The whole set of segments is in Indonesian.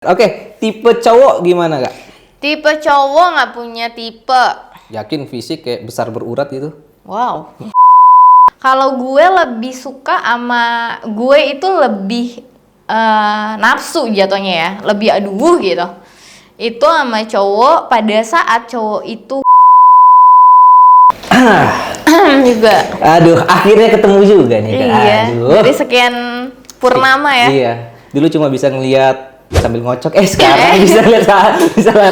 Oke, tipe cowok gimana kak? Tipe cowok nggak punya tipe. Yakin fisik kayak besar berurat gitu? Wow. Kalau gue lebih suka sama gue itu lebih nafsu jatuhnya ya, lebih aduh gitu. Itu sama cowok pada saat cowok itu juga. Aduh, akhirnya ketemu juga nih kak. Iya. Aduh. Dari sekian purnama ya. Iya. Dulu cuma bisa ngeliat sambil ngocok. Sekarang bisa lihat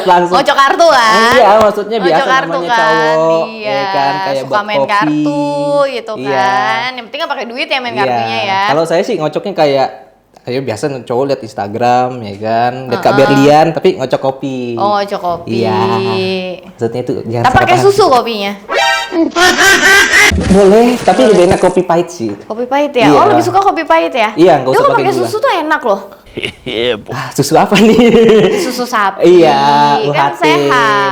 langsung. Ngocok kartu kan? Iya, maksudnya biasa Ngocok kartu namanya kan? cowok. Iya. Ya kan, kayak suka buat main kopi. kartu gitu Iya. kan. Yang penting nggak pakai duit ya main kartunya ya. Kalau saya sih ngocoknya kayak ayo biasa cowok lihat Instagram ya kan, lihat Kak Berlian tapi ngocok kopi. Oh, ngocok kopi. Iya. Maksudnya itu jangan Tapi pakai susu kopinya. Boleh, tapi lebih enak kopi pahit sih. Kopi pahit ya? Iya. Oh, lebih suka kopi pahit ya? Iya, nggak usah Kalau pakai pakai gula. susu tuh enak loh. Susu apa nih? Susu sapi. Iya, kan UHT. sehat.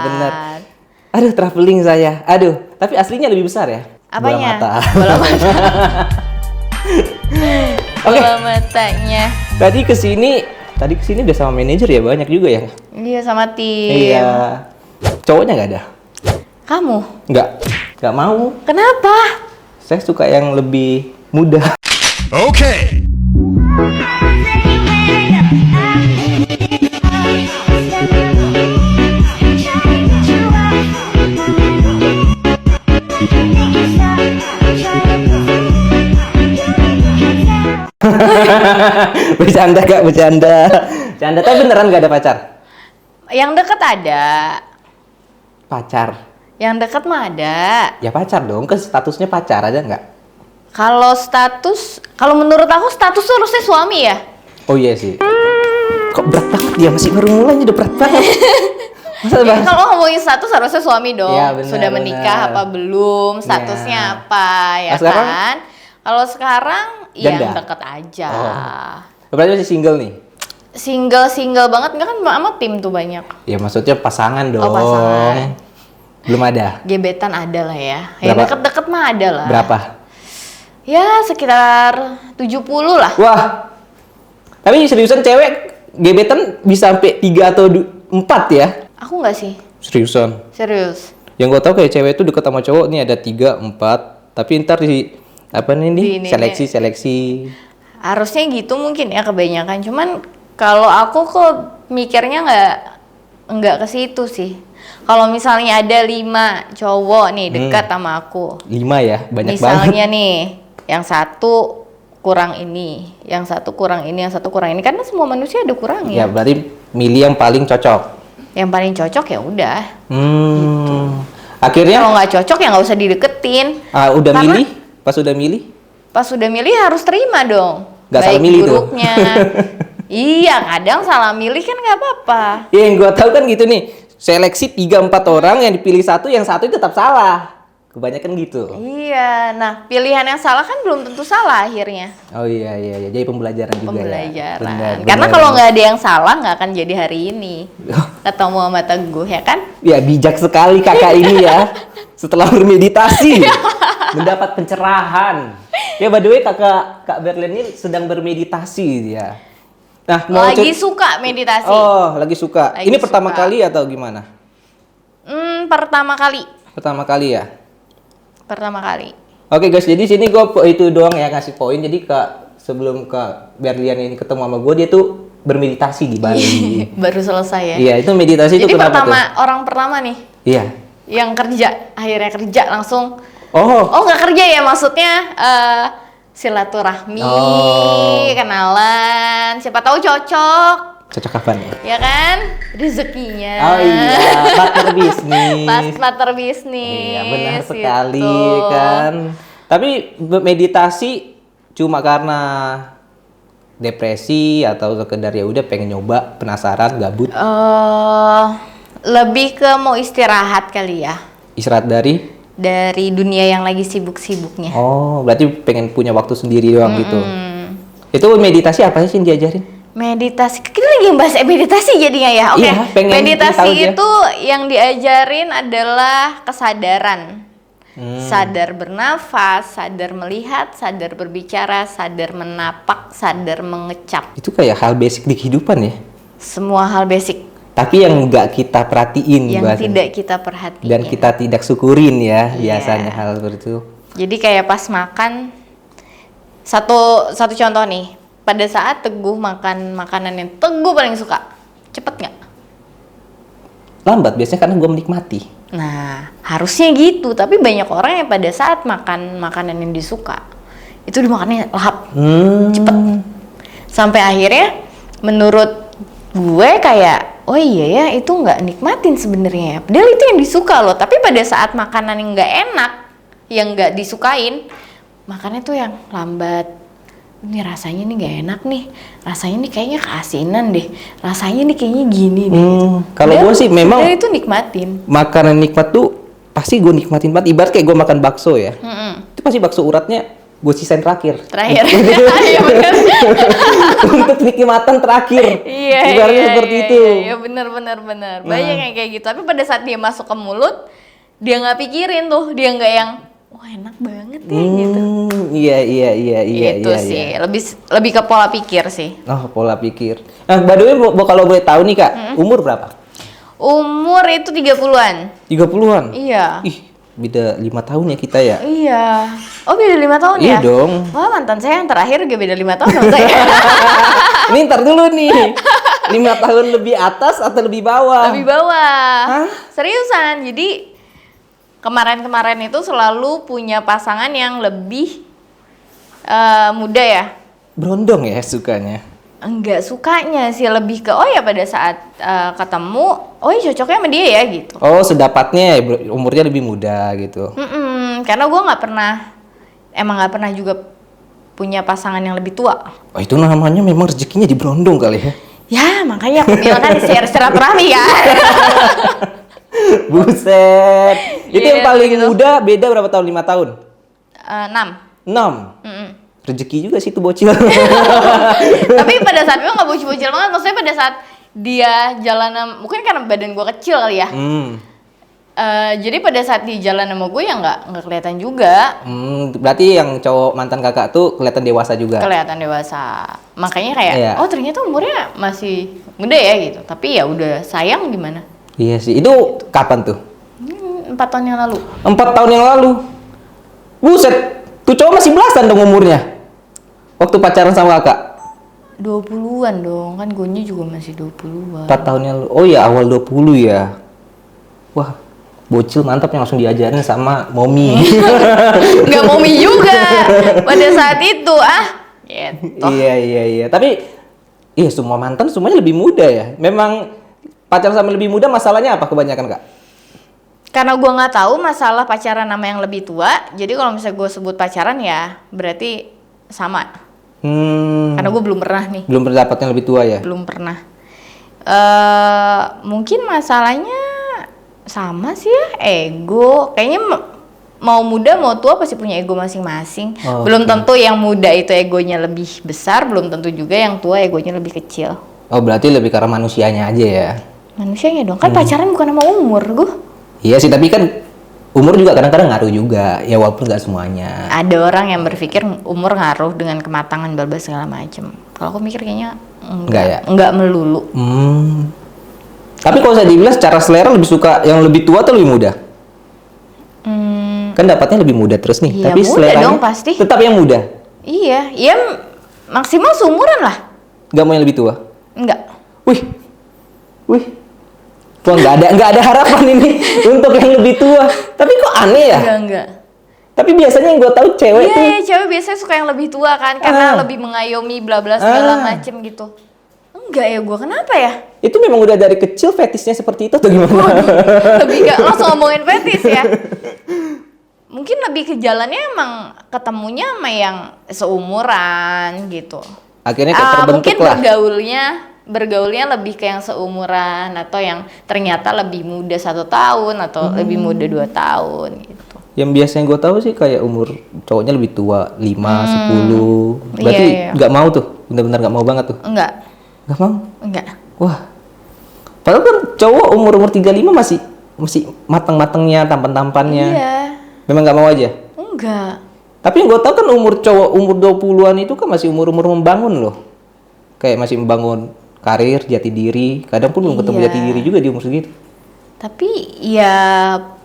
Benar. Aduh, traveling saya. Aduh, tapi aslinya lebih besar ya? Apanya? Bola mata. Bola mata. Oke. Bola matanya. Tadi kesini udah sama manajer ya, banyak juga ya? Iya, sama tim. Iya. Cowoknya nggak ada? Kamu? Nggak mau. Kenapa? Saya suka yang lebih muda. Okay. Bercanda kak, bercanda. Tapi beneran nggak ada pacar? Yang deket ada. Pacar? Yang deket mah ada. Ya pacar dong, kan statusnya pacar aja nggak? Kalau menurut aku status tuh harusnya suami ya. Oh iya sih. Kok berat banget dia, masih baru mulai udah berat banget. Masa Ya, bahas? kalau ngomongin status harusnya suami dong. Iya, benar, Sudah menikah benar. apa belum? Statusnya Iya. apa ya Nah, sekarang? kan? Kalau sekarang yang Janda? deket aja. Berarti masih single nih? Single banget nggak kan sama tim tuh banyak. Ya maksudnya pasangan dong. Oh, pasangan. Belum ada? Gebetan ada lah ya. Yang Berapa? deket-deket mah ada lah. Berapa? Ya sekitar 70 lah. Wah. Tapi seriusan cewek gebetan bisa sampai 3 atau 4 ya? Aku nggak sih, Seriusan. serius. Yang gue tau kayak cewek itu deket sama cowok nih ada 3, 4. Tapi ntar di apa nih Di ini, seleksi. Harusnya gitu mungkin ya kebanyakan. Cuman kalau aku kok mikirnya nggak ke situ sih. Kalau misalnya ada 5 cowok nih dekat sama aku. 5 ya, banyak Misalnya banget. nih, yang satu kurang ini, yang satu kurang ini, yang satu kurang ini. Karena semua manusia ada Ya kurangnya. berarti milih yang paling cocok. Yang paling cocok ya udah. Akhirnya Kalau nggak cocok ya nggak usah dideketin. udah Karena- milih? Pas udah milih? Pas sudah milih harus terima dong. Nggak salah baik milih tuh. buruknya. Iya, kadang salah milih kan nggak apa-apa. Ya yang gue tahu kan gitu nih. Seleksi 3-4 orang yang dipilih satu, yang satu itu tetap salah. Kebanyakan gitu. Iya, nah pilihan yang salah kan belum tentu salah akhirnya. Oh iya. Jadi pembelajaran juga ya. Pembelajaran. Benar, Karena benar. kalau nggak ada yang salah nggak akan jadi hari ini. Ketemu sama Teguh ya kan? Ya bijak sekali kakak ini ya. Setelah bermeditasi mendapat pencerahan. Ya by the way Kak Berlian ini sedang bermeditasi dia. Nah, Lagi suka meditasi. Oh, lagi suka. Lagi Ini pertama suka. kali atau gimana? Pertama kali. Pertama kali ya. Pertama kali. Oke guys, jadi sini gue itu doang ya ngasih poin. Jadi sebelum Kak Berlian ini ketemu sama gue, dia tuh bermeditasi di Bali. Baru selesai ya. Iya, itu meditasi itu Jadi kenapa tuh? orang pertama nih Iya. yang kerja, akhirnya kerja langsung. Oh, Oh nggak kerja ya, maksudnya silaturahmi, kenalan, siapa tahu cocok, cocok kapan ya? ya kan? Rezekinya. Oh iya, partner bisnis. Partner bisnis. Iya, benar gitu. sekali kan. Tapi meditasi cuma karena depresi atau sekedar ya udah pengen nyoba, penasaran, gabut, Lebih ke mau istirahat kali ya istirahat dari dunia yang lagi sibuk-sibuknya. Oh, berarti pengen punya waktu sendiri doang gitu. Itu meditasi apa sih yang diajarin? Meditasi, kita lagi bahas meditasi jadinya ya. Oke, Iya, pengen tahu meditasi dia. itu yang diajarin adalah kesadaran. Sadar bernafas, sadar melihat, sadar berbicara, sadar menapak, sadar mengecap. Itu kayak hal basic di kehidupan ya. Semua hal basic Tapi yang nggak kita perhatiin yang bahasanya. tidak kita perhatiin. Dan kita tidak syukurin ya Iya. biasanya hal seperti itu. Jadi kayak pas makan, satu contoh nih, pada saat Teguh makan makanan yang Teguh paling suka, cepet nggak? Lambat biasanya karena gue menikmati. Nah, harusnya gitu. Tapi banyak orang yang pada saat makan makanan yang disuka, itu dimakannya lahap, cepet. Sampai akhirnya menurut gue kayak, oh iya ya, itu nggak nikmatin sebenarnya. Padahal itu yang disuka loh. Tapi pada saat makanan yang nggak enak, yang nggak disukain, makannya tuh yang lambat. Ini rasanya nih nggak enak nih. Rasanya nih kayaknya keasinan deh. Rasanya nih kayaknya gini deh. Kalau gue sih memang sebenarnya itu nikmatin. makanan nikmat tuh pasti gue nikmatin banget. Ibarat kayak gue makan bakso ya. Itu pasti bakso uratnya gue sisain terakhir. Terakhir. Iya benar. Untuk nikmatan terakhir. Iya. Ibaratnya seperti itu. Iya benar. Banyak yang kayak gitu. Tapi pada saat dia masuk ke mulut, dia nggak pikirin tuh. Dia nggak yang, wah enak banget ya gitu. Iya. Itu sih. Lebih ke pola pikir sih. Oh, pola pikir. Nah, by the way, kalau boleh tahu nih Kak, umur berapa? Umur itu 30-an. 30-an? Iya. Ih, beda 5 tahun ya kita ya? Iya. Oh beda 5 tahun Iya ya? dong. Wah mantan saya yang terakhir juga beda 5 tahun sama saya. Ini ntar dulu nih. 5 tahun lebih atas atau lebih bawah? Lebih bawah. Hah? Seriusan. Jadi kemarin-kemarin itu selalu punya pasangan yang lebih muda ya. Berondong ya sukanya. Enggak sukanya sih, lebih ke oh ya pada saat ketemu, oh ya cocoknya sama dia ya gitu. Oh, sedapatnya umurnya lebih muda gitu. Karena gue emang nggak pernah juga punya pasangan yang lebih tua. Oh, itu namanya memang rezekinya di Berondong kali ya. Ya makanya aku bilang kan share silaturahmi ya. Buset. Itu Iya, yang paling gitu. muda beda berapa tahun? 5 tahun? 6. 6. Rezeki juga sih itu bocil. Tapi pada saat itu nggak bocil-bocil banget, maksudnya pada saat dia jalan, mungkin karena badan gue kecil kali ya. Jadi pada saat dia jalan sama gue ya nggak kelihatan juga. Berarti yang cowok mantan kakak tuh kelihatan dewasa juga. Kelihatan dewasa. Makanya kayak, Iya. oh ternyata umurnya masih muda ya gitu. Tapi ya udah sayang gimana? Iya sih. Itu kapan tuh? 4 tahun yang lalu. 4 tahun yang lalu. Buset. Tuh cowok masih belasan dong umurnya. Waktu pacaran sama kakak. 20-an dong, kan gue juga masih 20-an. 4 tahun yang lalu. Oh ya awal 20 ya. Wah, bocil mantap yang langsung diajarin sama momi. Nggak momi juga pada saat itu gitu. Iya. Tapi iya semua mantan semuanya lebih muda ya. Memang pacaran sama lebih muda masalahnya apa kebanyakan Kak? Karena gue nggak tahu masalah pacaran sama yang lebih tua, jadi kalau misalnya gue sebut pacaran ya berarti sama. Karena gue belum pernah nih. Belum pernah dapat yang lebih tua ya? Belum pernah. Mungkin masalahnya sama sih ya, ego. Kayaknya mau muda mau tua pasti punya ego masing-masing. Oh, Belum tentu yang muda itu egonya lebih besar, belum tentu juga yang tua egonya lebih kecil. Oh berarti lebih karena manusianya aja ya? Manusianya dong, kan pacaran bukan sama umur gue. Iya sih, tapi kan umur juga kadang-kadang ngaruh juga. Ya walaupun nggak semuanya. Ada orang yang berpikir umur ngaruh dengan kematangan bla-bla segala macem. Kalau aku mikir kayaknya Enggak ya? enggak melulu. Tapi kalau saya dibilang secara selera lebih suka yang lebih tua atau lebih muda? Kan dapatnya lebih muda terus nih. Iya, Tapi muda seleranya dong pasti. tetap yang muda. Iya, maksimal seumuran lah. Nggak mau yang lebih tua? Enggak. Wih. Kok nggak ada harapan ini untuk yang lebih tua. Tapi kok aneh ya? Enggak. Tapi biasanya yang gue tahu cewek tuh Iya, cewek biasanya suka yang lebih tua kan, karena lebih mengayomi bla bla segala macem gitu. Enggak ya, gue kenapa ya? itu memang udah dari kecil fetisnya seperti itu atau gimana? Lebih gak langsung ngomongin fetis ya. Mungkin lebih ke jalannya emang ketemunya sama yang seumuran gitu. Akhirnya kayak terbentuk mungkin lah. bergaulnya lebih ke yang seumuran atau yang ternyata lebih muda 1 tahun atau lebih muda 2 tahun gitu. Yang biasanya gue tahu sih kayak umur cowoknya lebih tua 5, 10. Berarti Iya. nggak mau tuh, benar-benar nggak mau banget tuh. Enggak. Nggak mau. Enggak. Wah. Padahal kan cowok umur 35 masih matang-matangnya, tampan-tampannya. Iya. Memang nggak mau aja. Enggak. Tapi yang gue tahu kan umur cowok umur 20-an itu kan masih umur-umur membangun loh. Kayak masih membangun karir, jati diri. Kadang pun belum ketemu Iya. jati diri juga di umur segitu. Tapi ya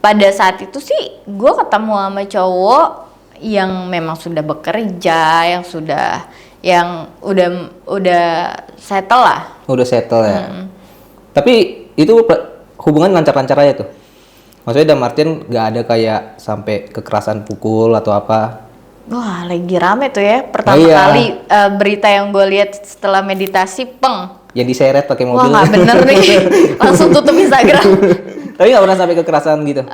pada saat itu sih gue ketemu sama cowok yang memang sudah bekerja, yang udah settle lah. Udah settle ya. Tapi itu hubungan lancar-lancar aja tuh. Maksudnya dalam artian nggak ada kayak sampai kekerasan pukul atau apa. Wah, lagi rame tuh ya. Pertama Iya. kali berita yang gue lihat setelah meditasi, Yang diseret pakai Wah, mobil. nggak bener nih. Langsung tutup Instagram. Tapi nggak pernah sampai kekerasan gitu.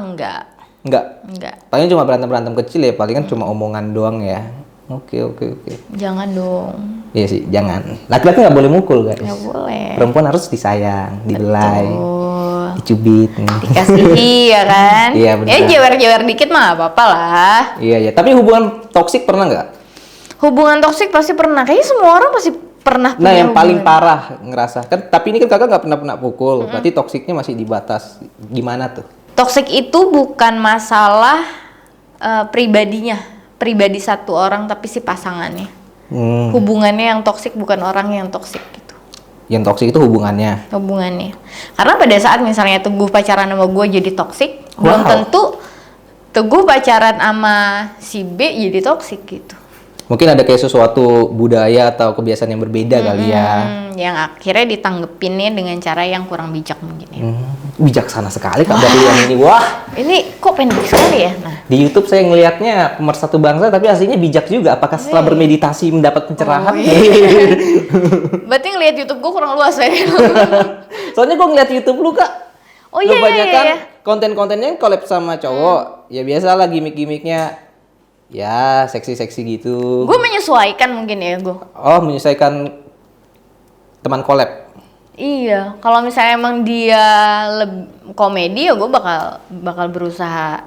Enggak. Enggak. Paling cuma berantem-berantem kecil ya. Paling kan cuma omongan doang ya. Oke. Jangan dong. Iya sih, jangan. Laki-laki nggak boleh mukul guys. Nggak boleh. Perempuan harus disayang, dibelai, Tuh. dicubit. Dikasihi ya kan? Iya, benar. Ya jewer-jewer dikit mah nggak apa-apa lah. Iya. Tapi hubungan toksik pernah nggak? Hubungan toksik pasti pernah. Kayaknya semua orang pasti pernah Nah, punya yang paling hubungan. parah ngerasa kan. Tapi ini kan kakak nggak pernah pukul. Berarti toksiknya masih di batas. Gimana tuh? Toksik itu bukan masalah pribadi satu orang tapi si pasangannya. Hubungannya yang toksik bukan orang yang toksik gitu. Yang toksik itu hubungannya. Hubungannya. Karena pada saat misalnya Teguh pacaran sama gue jadi toksik, belum Wow. tentu Teguh pacaran sama si B jadi toksik gitu. Mungkin ada kayak sesuatu budaya atau kebiasaan yang berbeda kali ya. Yang akhirnya ditanggepinnya dengan cara yang kurang bijak mungkin ya. Bijaksana sekali Kak Berlian ini. Wah, Ini kok pendek sekali ya? Nah, di YouTube saya ngelihatnya pemersatu bangsa tapi aslinya bijak juga. Apakah setelah bermeditasi mendapat pencerahan? Oh, berarti ngeliat YouTube gue kurang luas ya? Soalnya gue ngeliat YouTube lu Kak. Oh iya, Kebanyakan iya. konten-kontennya collab sama cowok. Ya biasalah gimmick-gimmicknya. Ya seksi-seksi gitu. Gue menyesuaikan mungkin ya gue. Oh, menyesuaikan teman collab. Iya, kalau misalnya emang dia komedi ya gue bakal berusaha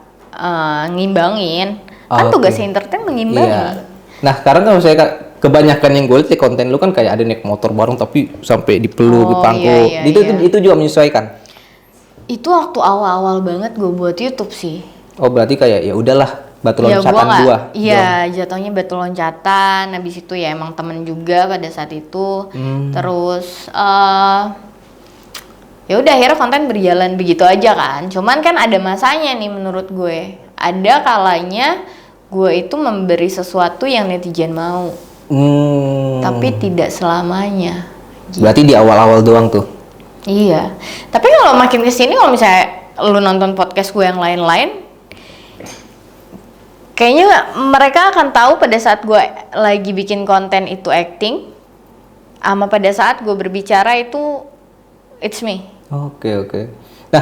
ngimbangin. Kan Oke. tugasnya entertain mengimbangi. Iya. Nah, sekarang kan saya kebanyakan yang gue lihat konten lu kan kayak ada naik motor bareng tapi sampai dipeluk, Oh, dipangku. iya, Itu juga menyesuaikan. Itu waktu awal-awal banget gue buat YouTube sih. Oh, berarti kayak ya udahlah batu Ya loncatan gua. Iya, jatuhnya batu loncatan. Habis itu ya emang temen juga pada saat itu. Terus ya udah akhirnya konten berjalan begitu aja kan. Cuman kan ada masanya nih menurut gue. Ada kalanya gue itu memberi sesuatu yang netizen mau, tapi tidak selamanya. Berarti di awal-awal doang tuh. Iya. Tapi kalau makin kesini, kalau misalnya lu nonton podcast gue yang lain-lain, kayaknya mereka akan tahu pada saat gue lagi bikin konten itu acting, sama pada saat gue berbicara itu it's me. Oke. Nah,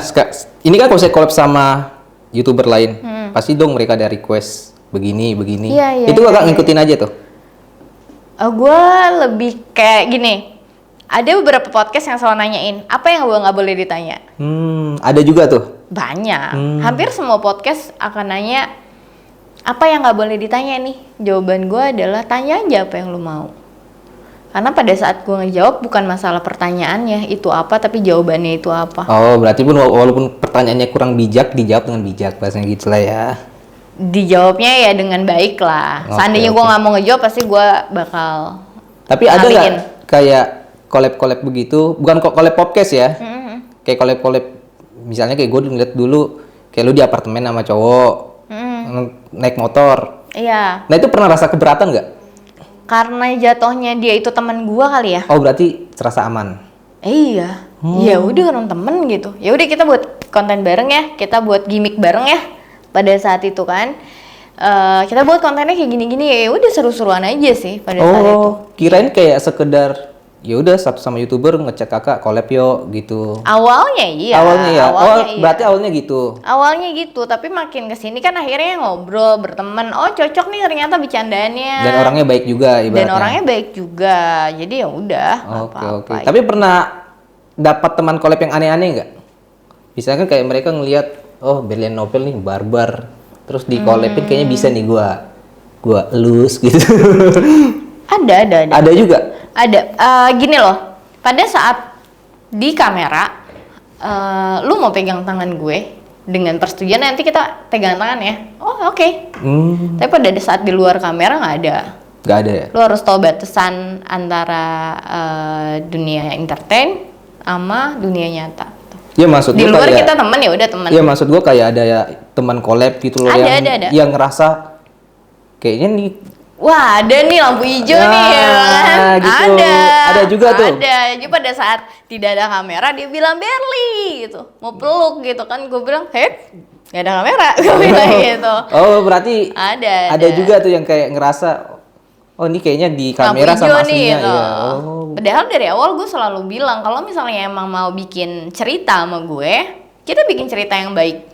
ini kan kalau saya collab sama YouTuber lain, pasti dong mereka ada request begini. Iya, Itu kakak iya. ngikutin aja tuh. Gue lebih kayak gini. Ada beberapa podcast yang selalu nanyain apa yang gue nggak boleh ditanya. Ada juga tuh. Banyak. Hampir semua podcast akan nanya apa yang nggak boleh ditanya nih. Jawaban gue adalah tanya aja apa yang lu mau. Karena pada saat gue ngejawab bukan masalah pertanyaannya itu apa, tapi jawabannya itu apa. Oh, berarti pun walaupun pertanyaannya kurang bijak, dijawab dengan bijak, bahasanya gitu lah ya. Dijawabnya ya dengan baik lah. Oke, Seandainya gue nggak mau ngejawab, pasti gue bakal Tapi ada nggak ngalihin. kayak collab begitu? Bukan collab podcast ya? Kayak collab misalnya kayak gue ngeliat dulu kayak lu di apartemen sama cowok naik motor. Iya, Nah itu pernah rasa keberatan nggak? karena jatuhnya dia itu teman gue kali ya. Oh berarti terasa aman. Iya, ya udah orang temen gitu. Ya udah kita buat konten bareng ya, kita buat gimmick bareng ya. Pada saat itu kan, kita buat kontennya kayak gini-gini ya udah seru-seruan aja sih pada saat itu. Oh kirain kayak sekedar ya udah sama YouTuber ngechat kakak collab yo gitu. Awalnya iya. Awalnya ya. Awalnya iya. Berarti awalnya gitu. Awalnya gitu, tapi makin kesini kan akhirnya ngobrol, berteman. Oh cocok nih ternyata bercandaannya. Dan orangnya baik juga ibaratnya. Dan orangnya baik juga, jadi ya udah. nggak Oke. apa-apa. Tapi pernah dapat teman collab yang aneh-aneh nggak? Misalkan kayak mereka ngelihat, oh Berlian Novel nih barbar, terus di collabin kayaknya bisa nih gua elus gitu. Ada. Ada juga. Ada. Gini loh, pada saat di kamera, lu mau pegang tangan gue dengan persetujuan nanti kita pegangan tangan ya. Oh oke. Hmm, Tapi pada saat di luar kamera nggak ada. nggak ada ya? Lu harus tahu batasan antara dunia entertain sama dunia nyata. Ya maksud Di gua luar kayak, kita temen ya udah temen. ya maksud gua kayak ada ya teman collab gitu loh Ada. yang ngerasa kayaknya nih. Wah ada nih lampu hijau Nah, nih ya kan? gitu. Ada juga tuh. Ada. Jadi pada saat tidak ada kamera dia bilang Berli gitu. Mau peluk gitu kan. Gue bilang heh gak ada kamera. Gue bilang gitu. Oh berarti Ada. juga tuh yang kayak ngerasa oh ini kayaknya di kamera Lampu hijau sama nih, aslinya gitu. ya. Oh. Padahal dari awal gue selalu bilang kalau misalnya emang mau bikin cerita sama gue, kita bikin cerita yang baik.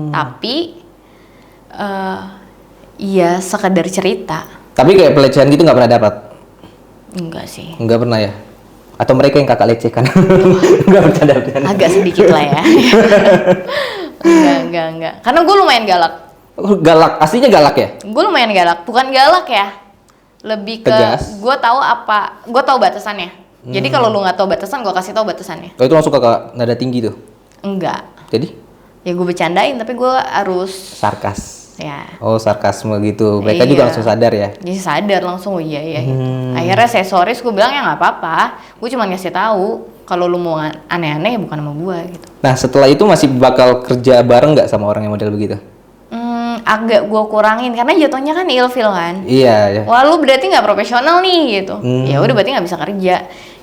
Tapi iya sekedar cerita. Tapi kayak pelecehan gitu nggak pernah dapat? Enggak sih. Nggak pernah ya? Atau mereka yang kakak lecehkan? Nggak bercanda. Agak sedikit lah ya. enggak. Karena gue lumayan galak. Oh, galak, aslinya galak ya? Gue lumayan galak, bukan galak ya. Lebih ke Tegas. gue tahu batasannya. Jadi kalau lu nggak tahu batasan, gue kasih tahu batasannya. Oh itu langsung kakak nada tinggi tuh? Enggak. Jadi? Ya gue bercandain, tapi gue harus Sarkas? ya. Oh sarkasme gitu, mereka Iya. juga langsung sadar ya? Jadi sadar langsung, oh iya. Akhirnya saya sorry, gue bilang ya nggak apa-apa. Gue cuma ngasih tahu kalau lu mau aneh-aneh ya bukan sama gue gitu. Nah setelah itu masih bakal kerja bareng nggak sama orang yang model begitu? Agak gue kurangin karena jatuhnya kan ilfil kan. Iya ya. Wah lu berarti nggak profesional nih gitu. Ya udah berarti nggak bisa kerja.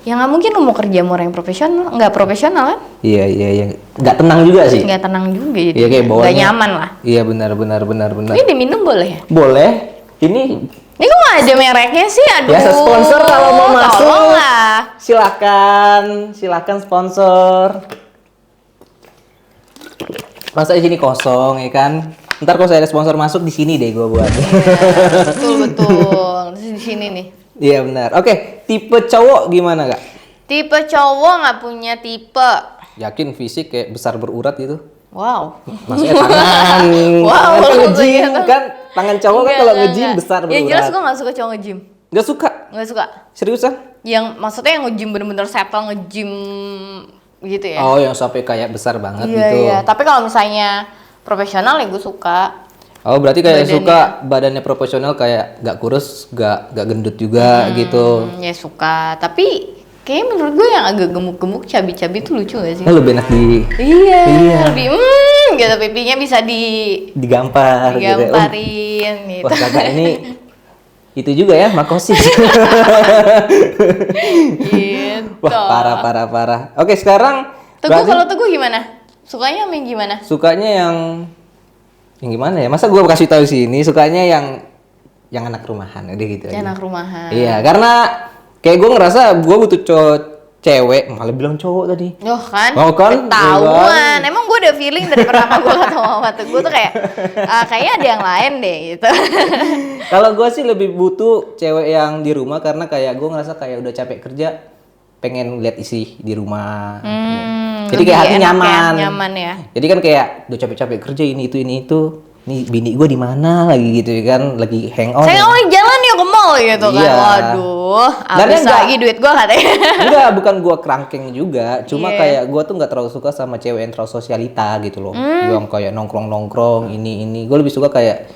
Ya nggak mungkin lu mau kerja sama orang yang profesional, nggak profesional kan? Iya. Nggak tenang juga sih. Nggak tenang juga jadi. Iya kayak Nggak bawaannya. nyaman lah. Iya benar. Ini diminum boleh ya? Boleh. Ini Ini kok nggak ada mereknya sih? Aduh. biasa sponsor kalau mau masuk. Tolonglah. Silakan sponsor. Masa di sini kosong ya kan? Ntar kalau saya ada sponsor masuk di sini deh gue buat. Betul. Terus di sini nih. Iya benar. Oke, tipe cowok gimana kak? Tipe cowok nggak punya tipe. Yakin fisik kayak besar berurat gitu? Wow. Maksudnya tangan. Wow, Tangan kan maksudnya nge-gym tuh. kan? Tangan cowok kan kalau nge-gym besar berurat. Ya jelas gue nggak suka cowok nge-gym. Nggak suka? Nggak suka. Seriusan? Yang maksudnya yang nge-gym bener-bener settle nge-gym gitu ya. Oh yang sampai kayak besar banget Iya, gitu. iya. Tapi kalau misalnya profesional ya gue suka. Oh berarti kayak Badannya. suka badannya proporsional kayak nggak kurus, nggak gendut juga gitu. Ya suka. Tapi kayaknya menurut gue yang agak gemuk-gemuk, cabi-cabi tuh lucu gak sih? Oh, lebih enak Iya. Iya. Lebih gitu pipinya bisa digampar gitu. Ya. digamparin gitu. Wah kakak ini itu juga ya makosis. Gitu. Wah parah. Oke sekarang Teguh berarti kalau Teguh gimana? Sukanya sama yang gimana? sukanya yang gimana ya? Masa gua kasih tahu sini sukanya yang anak rumahan udah gitu aja. Anak rumahan. Iya karena kayak gua ngerasa gua butuh cewek malah bilang cowok tadi. Loh kan? Oh, kan? Ketahuan. Emang gue udah feeling dari pertama gue ketemu sama Teguh tuh kayak kayaknya ada yang lain deh gitu. Kalau gua sih lebih butuh cewek yang di rumah karena kayak gua ngerasa kayak udah capek kerja pengen lihat isi di rumah. Jadi kayak hati Lebih enak nyaman. ya, nyaman ya. Jadi kan kayak udah capek-capek kerja ini itu. Nih bini gue di mana lagi gitu ya kan, lagi hangout. Saya ya. jalan yuk ke mall gitu kan. Iya. Waduh, Dan habis enggak- lagi duit gue katanya. Enggak, bukan gua kerangkeng juga, cuma Iya. kayak gua tuh nggak terlalu suka sama cewek yang terlalu sosialita gitu loh. Yang kayak nongkrong ini. Gue lebih suka kayak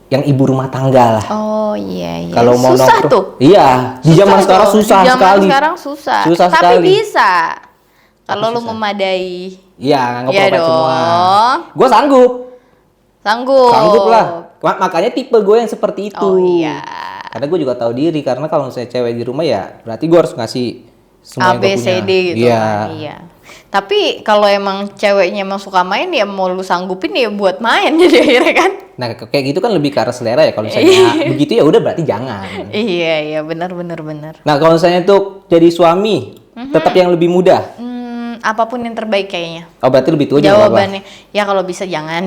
yang ibu rumah tangga lah. Oh iya. Kalau mau susah nongkrong. tuh. Iya, di zaman Susah sekarang tuh. susah Di zaman sekali. sekarang susah. Susah Tapi sekali. bisa. Kalau lu memadai. Iya, nggak Iya provide semua. dong. Gue sanggup. Sanggup. Lah. Makanya tipe gue yang seperti itu. Oh iya. Karena gue juga tahu diri karena kalau misalnya cewek di rumah ya berarti gue harus ngasih semua A, yang B, gue C, punya. D gitu Iya. kan. Iya. Tapi kalau emang ceweknya emang suka main ya mau lu sanggupin ya buat main jadi akhirnya kan. Nah kayak gitu kan lebih ke arah selera ya. Kalau misalnya begitu ya udah berarti jangan. Iya benar. Nah kalau misalnya tuh jadi suami tetap yang lebih muda. Apapun yang terbaik kayaknya. Oh berarti lebih tua juga nggak apa-apa. Jawabannya ya kalau bisa jangan.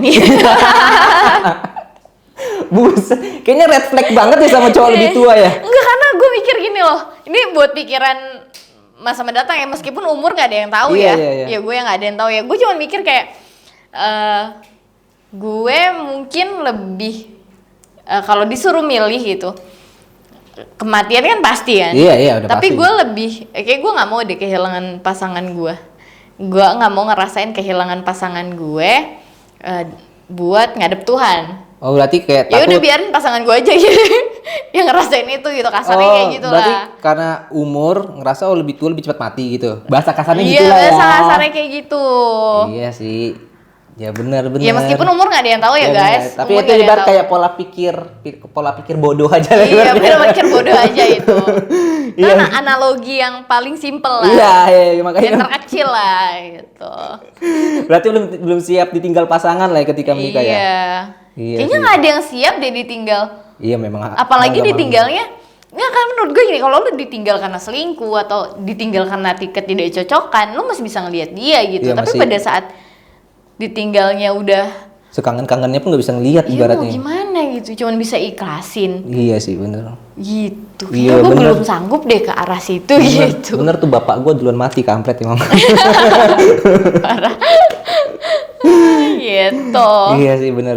Buset, kayaknya red flag banget ya sama cowok lebih tua ya. Enggak, karena gue mikir gini loh. Ini buat pikiran masa mendatang ya, meskipun umur gak ada yang tahu Iya, ya. iya. Ya gue yang gak ada yang tahu ya. Gue cuma mikir kayak gue mungkin lebih kalau disuruh milih gitu. Kematian kan pasti kan. Iya, udah Tapi pasti. gue lebih kayak gue nggak mau deh kehilangan pasangan gue. gue nggak mau ngerasain kehilangan pasangan gue buat ngadep Tuhan. Oh berarti kayak Ya udah takut. biarin pasangan gue aja gitu yang ngerasain itu gitu, kasarnya kayak gitu Berarti lah. karena umur ngerasa lebih tua lebih cepat mati gitu. Bahasa kasarnya Iya, gitu lah ya. biasa kasarnya kayak gitu. Iya sih. Ya benar. Ya meskipun umur nggak ada yang tahu ya, Ya, guys. benar. Tapi Umur itu nggak ada yang ibarat tahu. kayak pola pikir bodoh aja lah. Iya, ibaratnya. bener pikir bodoh aja itu. Itu Iya. analogi yang paling simpel lah. Iya, makanya. Yang terkecil lah gitu. Berarti belum siap ditinggal pasangan lah ya ketika menikah ya. Iya. Iya Kayaknya sih. nggak ada yang siap deh ditinggal. Iya memang. Apalagi agak ditinggalnya. Nggak, kan menurut gue gini, kalau lu ditinggal karena selingkuh atau ditinggal karena ketidakcocokan, lu masih bisa ngelihat dia gitu. Iya, Tapi masih. pada saat ditinggalnya udah, sekangen-kangennya pun nggak bisa ngelihat ya mau ibaratnya. gimana gitu, cuman bisa ikhlasin Iya sih bener. gitu. Iya, Kayaknya gue bener. belum sanggup deh ke arah situ Bener, gitu. bener tuh bapak gue duluan mati kampret emang. Gitu. Iya sih bener.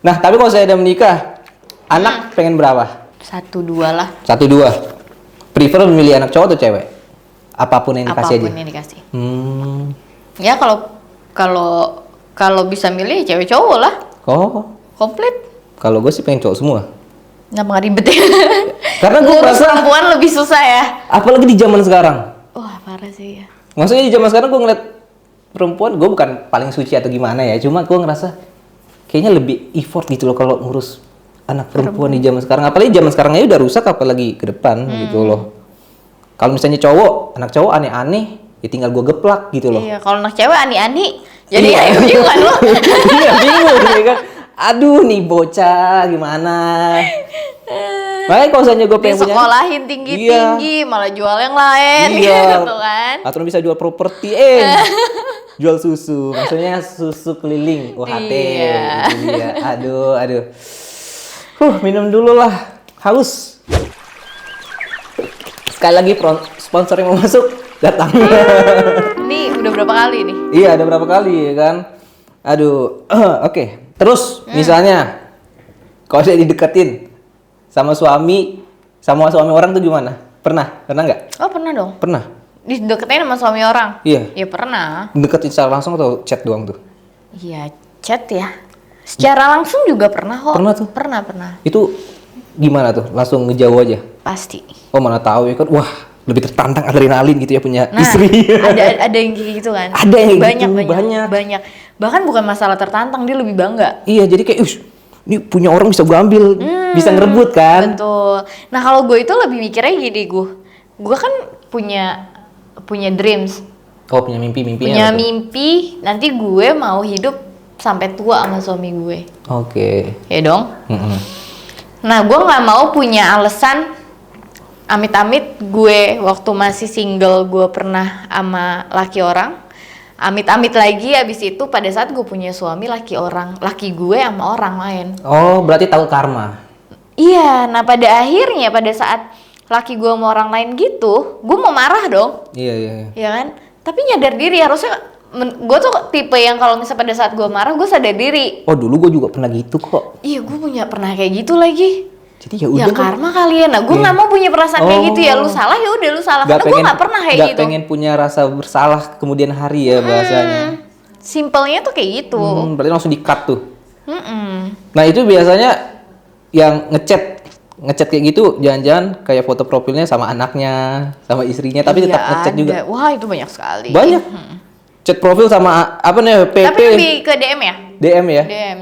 Nah tapi kalau saya udah menikah, anak pengen berapa? 1-2 lah. 1-2. Prefer memilih anak cowok atau cewek? Apapun yang dikasih Apapun aja. yang dikasih. Ya. Ya kalau bisa milih cewek cowok lah. Oh, Komplit. kalau gue sih pengen cowok semua. Nggak nggak ribet ya. Karena gue Ngurus merasa, perempuan lebih susah ya. apalagi di zaman sekarang. Wah, parah sih ya. Maksudnya di zaman sekarang gue ngeliat perempuan, gue bukan paling suci atau gimana ya, cuma gue ngerasa kayaknya lebih effort gitu loh kalau ngurus anak perempuan di zaman sekarang. Apalagi zaman sekarang aja udah rusak, apalagi ke depan gitu loh. Kalau misalnya cowok, anak cowok aneh-aneh, ya tinggal gue geplak gitu loh. Iya, kalau anak cewek ani-ani. Jadi Iya. ya bingung kan lo. Iya bingung ya kan. Aduh nih bocah gimana. Makanya kalau misalnya gue pengen punya, Disekolahin tinggi-tinggi, malah jual yang lain iya. gitu kan. Atau bisa jual properti, jual susu, maksudnya susu keliling, UHT, Iya. itu dia. Aduh. Minum dulu lah, haus. Sekali lagi sponsor yang mau masuk datang. Ini udah berapa kali nih? Iya, ada berapa kali ya kan? Aduh, oke. Terus misalnya kalau saya dideketin sama suami orang tuh gimana? Pernah nggak? Oh, pernah dong. Pernah. Dideketin sama suami orang? Iya. Ya pernah. Deketin secara langsung atau chat doang tuh? Iya, chat ya. Secara langsung juga pernah kok. Pernah tuh? Pernah. Itu gimana tuh? Langsung ngejauh aja? Pasti. Oh mana tahu ya kan? Wah lebih tertantang adrenalin gitu ya punya Nah, istri. ada yang kayak gitu kan? Ada yang kayak banyak, gitu, banyak. Bahkan bukan masalah tertantang, dia lebih bangga. Iya jadi kayak, ini punya orang bisa gue ambil, bisa ngerebut kan? Betul. Nah, kalau gue itu lebih mikirnya gini, gue kan punya dreams, Oh punya mimpinya. punya apa tuh? mimpi. Nanti gue mau hidup sampai tua sama suami gue, Oke. ya dong. Mm-mm. Nah, gue nggak mau punya alasan amit-amit gue waktu masih single gue pernah sama laki orang. Amit-amit lagi abis itu pada saat gue punya suami laki gue sama orang lain. Oh berarti tahu karma. Iya, nah pada akhirnya pada saat laki gue sama orang lain gitu, gue mau marah dong, Iya. ya kan? Tapi nyadar diri harusnya, gue tuh tipe yang kalau misalnya pada saat gue marah gue sadar diri. Oh dulu gue juga pernah gitu kok. Iya, gue pernah kayak gitu lagi. Jadi ya Ya udah. karma kalian. Nah, gue nggak mau punya perasaan kayak gitu ya. Lu salah ya udah lu salah. Karena gue nggak pernah kayak gitu. Gak pengen punya rasa bersalah kemudian hari ya bahasanya. Simpelnya tuh kayak gitu. Berarti langsung di-cut tuh. Mm-mm. Nah itu biasanya yang ngechat kayak gitu, jangan-jangan kayak foto profilnya sama anaknya, sama istrinya, tapi tetap Iya, ngechat juga. ada. Wah, itu banyak sekali. Banyak. Chat profil sama apa nih PP, Tapi lebih ke DM ya? DM ya. DM.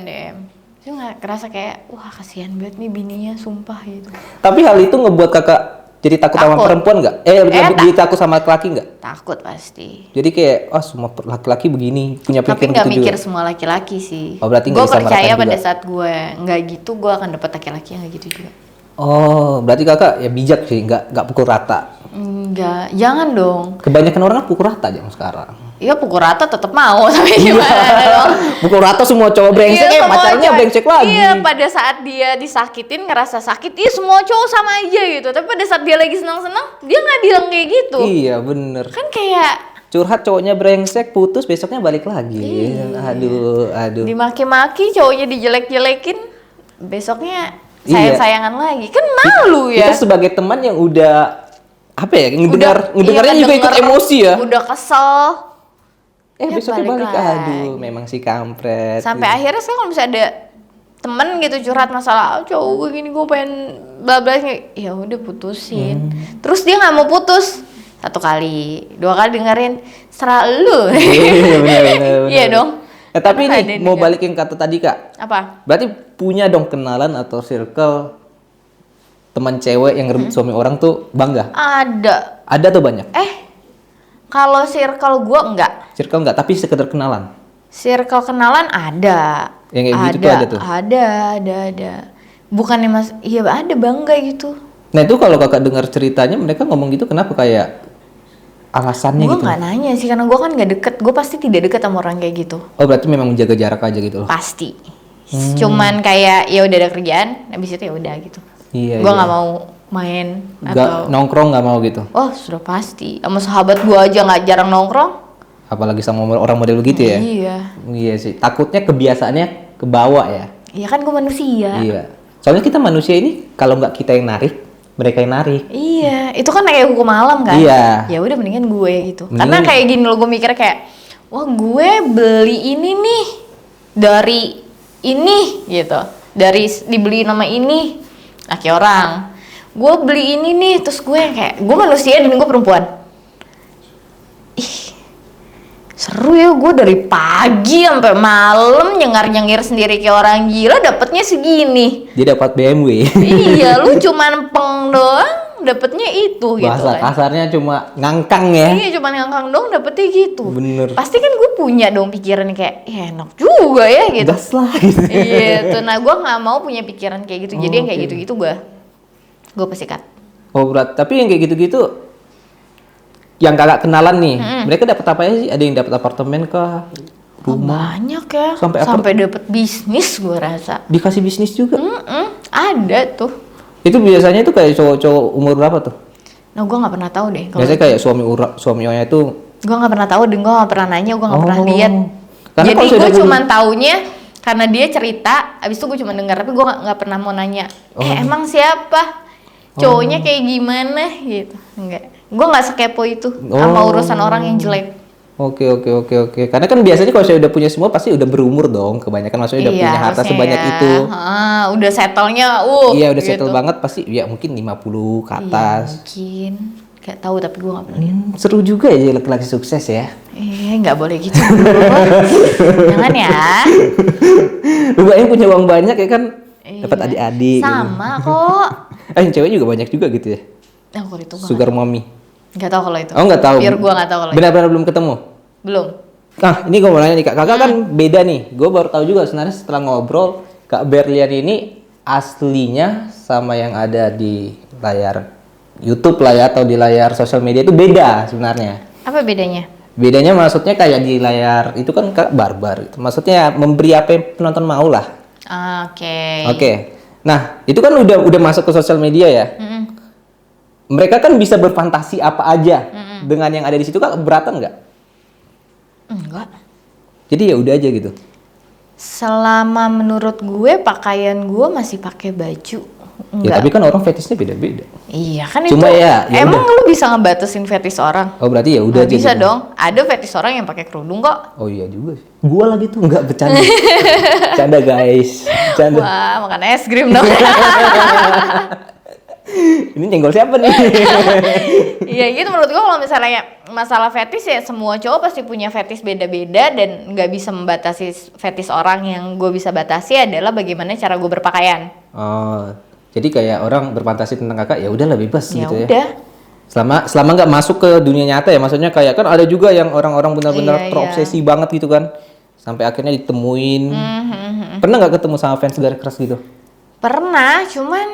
Itu nggak kerasa kayak, wah kasihan banget nih bininya, sumpah gitu. Tapi hal itu ngebuat kakak jadi takut sama Takut. perempuan nggak? Jadi takut sama laki-laki nggak? Takut pasti. Jadi kayak, semua laki-laki begini, punya Tapi pikiran nggak gitu mikir juga. semua laki-laki sih. Oh, berarti nggak Gue bisa percaya meratakan pada juga. saat gue nggak gitu, gue akan dapet laki-laki yang nggak gitu juga. Oh, berarti kakak ya bijak sih, nggak pukul rata. Enggak, jangan dong. Kebanyakan orang kan pukul rata zaman sekarang. Iya, pukul rata tetap mau, tapi gimana dong? Pukul rata semua cowok brengsek ya, semua pacarnya cowok- brengsek lagi. Iya, pada saat dia disakitin ngerasa sakit, iya semua cowok sama aja gitu. Tapi pada saat dia lagi senang-senang, dia nggak bilang kayak gitu. Iya bener. Kan kayak Curhat cowoknya brengsek, putus besoknya balik lagi. Iya. Aduh. dimaki-maki, cowoknya dijelek-jelekin, besoknya Iya. sayang-sayangan lagi. Kan malu ya. Kita sebagai teman yang udah apa ya, Udah- ngedengarnya iya, juga ikut ngedenger, emosi ya. Udah kesel, Ya, besoknya balik balik. lagi. Aduh, memang si kampret. Sampai gitu. akhirnya sekarang kalau misalnya ada temen gitu curhat masalah cowok gue gini, gue pengen bla bla, ya udah putusin. Terus dia nggak mau putus, 1 kali 2 kali dengerin, serah lu. Iya, bener. Iya dong. Tapi Karena nih ada mau nih, balik yang kata tadi Kak. apa? Berarti punya dong kenalan atau circle teman cewek yang rebut suami orang tuh bangga. Ada. Ada tuh banyak. Kalau circle gue enggak. Circle enggak, tapi sekedar kenalan. Circle kenalan ada. Yang kayak gitu tuh ada tuh. Ada. Bukannya mas, iya ada bangga gitu. Nah itu kalau kakak dengar ceritanya mereka ngomong gitu kenapa kayak alasannya Gue gitu? nggak nanya sih karena gue kan nggak deket. Gue pasti tidak deket sama orang kayak gitu. Oh berarti memang menjaga jarak aja gitu loh. Pasti. Cuman kayak ya udah ada kerjaan, habis itu ya udah gitu. Iya. Gue nggak mau main atau nongkrong nggak mau gitu. oh sudah pasti. Sama sahabat gue aja nggak jarang nongkrong. Apalagi sama orang model begitu ya. Iya. Iya sih. Takutnya kebiasaannya kebawa ya. Iya kan gue manusia. Iya. Soalnya kita manusia ini kalau nggak kita yang narik, mereka yang narik. Iya, itu kan kayak hukum alam kan. Iya. Ya udah mendingan gue gitu. Mendingan- Karena kayak gini loh, gue mikir kayak, wah gue beli ini nih dari ini gitu, dibeli nama ini, laki orang. Gue beli ini nih, terus gue kayak, gue manusia dan gue perempuan. Ih, seru ya, gue dari pagi sampai malam nyengar-nyengir sendiri kayak orang gila, dapetnya segini. Dia dapat BMW. Iya, lu cuman peng doang, dapetnya itu gitu Bahasa kan. kasarnya cuma ngangkang ya. Iya, cuman ngangkang doang dapetnya gitu. Bener. Pasti kan gue punya dong pikiran kayak, ya enak juga ya gitu. Das lah gitu. Iya, tuh. Nah, gue nggak mau punya pikiran kayak gitu. Jadi yang kayak oke. gitu-gitu gue pasti cut. Oh berat. Tapi yang kayak gitu-gitu yang kakak kenalan nih, mereka dapat apa aja sih? Ada yang dapat apartemen kah? Rumah? Banyak ya. Sampai dapet bisnis gue rasa. Dikasih bisnis juga? Ada tuh. Itu biasanya tuh kayak cowok-cowok umur berapa tuh? Nah, gue nggak pernah tahu deh. Biasanya kayak suami orangnya tuh. Gue nggak pernah tahu dan gue nggak pernah nanya, gue nggak pernah Oh. lihat. Karena Jadi kalau sudah gue punya- cuma taunya karena dia cerita, abis itu gue cuma dengar, tapi gue nggak pernah mau nanya. Emang siapa? Cowoknya kayak gimana gitu? Enggak. Gue nggak sekepo itu sama urusan orang yang jelek. Oke. Karena kan biasanya kalau saya udah punya semua pasti udah berumur dong. Kebanyakan maksudnya udah punya harta harusnya sebanyak ya. itu. Udah settle-nya, Iya udah gitu. settle banget pasti ya mungkin 50 ke Iya, atas. mungkin. Gak tahu tapi gue nggak pernah lihat. Seru juga ya jadi laki-laki sukses ya. Nggak boleh gitu. Bro. Jangan ya. Lu yang punya uang banyak ya kan Iya. dapat adik-adik. Sama kok. Yang cewek juga banyak juga gitu ya. Nah, kalau itu Sugar mommy. nggak tahu kalau itu. Oh nggak tahu. Biar gue nggak tahu kalau itu. Benar-benar belum ketemu. Belum. Nah ini gue mau nanya nih kak. Kakak kan beda nih. Gue baru tahu juga sebenarnya setelah ngobrol Kak Berlian ini aslinya sama yang ada di layar YouTube lah ya atau di layar sosial media itu beda sebenarnya. Apa bedanya? Bedanya maksudnya kayak di layar itu kan Kak barbar. Itu maksudnya memberi apa yang penonton mau lah. Oke. Oke. Nah, itu kan udah masuk ke sosial media ya. Mereka kan bisa berfantasi apa aja dengan yang ada di situ. Kak keberatan nggak? Enggak. Jadi ya udah aja gitu. Selama menurut gue pakaian gue masih pakai baju. Ya Enggak. tapi kan orang fetishnya beda-beda. Iya kan Cuma itu. ya Emang udah. lu bisa ngebatasin fetish orang? Oh berarti ya udah Nggak aja. bisa gitu. dong. Ada fetish orang yang pakai kerudung kok. Oh iya juga sih. Gua lagi tuh nggak bercanda. Bercanda guys. Bercanda. Wah, makan es krim dong. Ini nyenggol siapa nih? Iya gitu menurut gue kalau misalnya masalah fetish ya semua cowok pasti punya fetish beda-beda dan nggak bisa membatasi fetish orang. Yang gue bisa batasi adalah bagaimana cara gue berpakaian. Oh, jadi kayak orang berfantasi tentang kakak ya udahlah bebas Ya gitu ya. udah. Selama nggak masuk ke dunia nyata ya, maksudnya kayak kan ada juga yang orang-orang benar-benar Iya, terobsesi banget gitu kan, sampai akhirnya ditemuin. Pernah nggak ketemu sama fans garis keras gitu? Pernah, cuman